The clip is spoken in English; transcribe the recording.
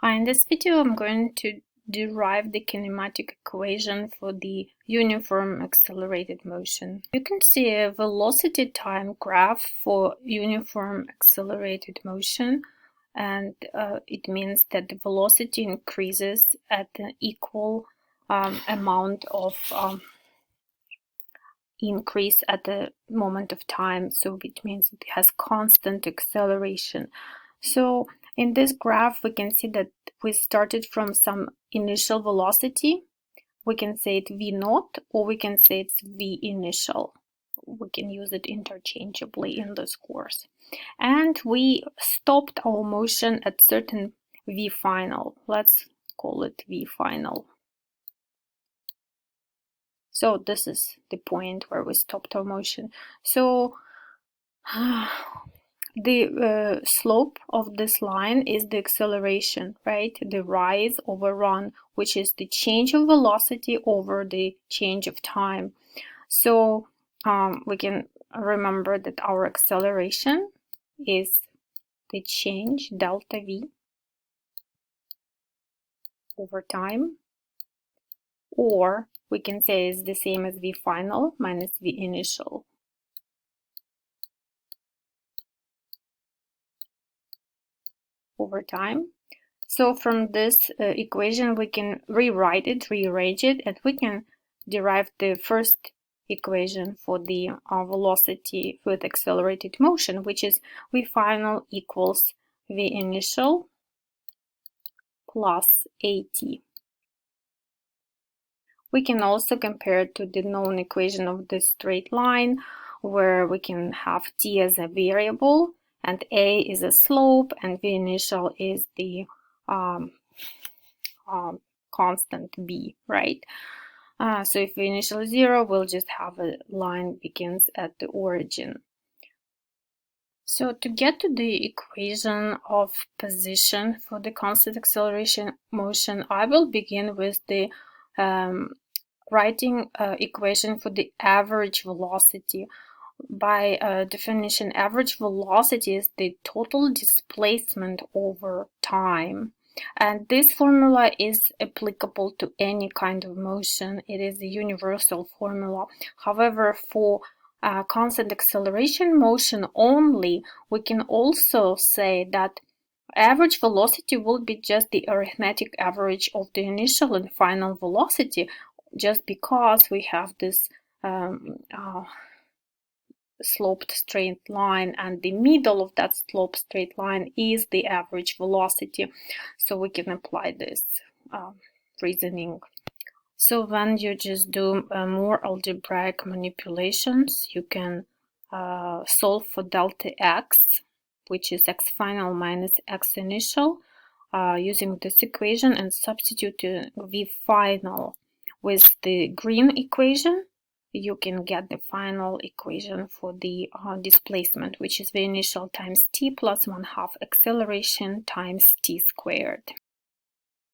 Hi, in this video I'm going to derive the kinematic equation for the uniform accelerated motion. You can see a velocity time graph for uniform accelerated motion, and it means that the velocity increases at an equal amount of increase at the moment of time, so it means it has constant acceleration. So in this graph we can see that we started from some initial velocity. We can say it v naught, or we can say it's v initial. We can use it interchangeably in this course. And we stopped our motion at certain v final. Let's call it v final. So this is the point where we stopped our motion. So the slope of this line is the acceleration, right? The rise over run, which is the change of velocity over the change of time. So we can remember that our acceleration is the change delta v over time, or we can say it's the same as v final minus v initial. Over time. So from this equation we can rearrange it, and we can derive the first equation for the velocity with accelerated motion, which is v final equals v initial plus at. We can also compare it to the known equation of the straight line, where we can have t as a variable and a is a slope and v initial is the constant b, right? So if v initial is 0, we'll just have a line begins at the origin. So to get to the equation of position for the constant acceleration motion, I will begin with the writing equation for the average velocity. By definition, average velocity is the total displacement over time. And this formula is applicable to any kind of motion. It is a universal formula. However, for constant acceleration motion only, we can also say that average velocity will be just the arithmetic average of the initial and final velocity, just because we have this sloped straight line, and the middle of that sloped straight line is the average velocity. So we can apply this reasoning. So when you just do more algebraic manipulations, you can solve for delta x, which is x final minus x initial, using this equation, and substitute v final with the green equation. You can get the final equation for the displacement, which is the initial times t plus 1/2 acceleration times t squared.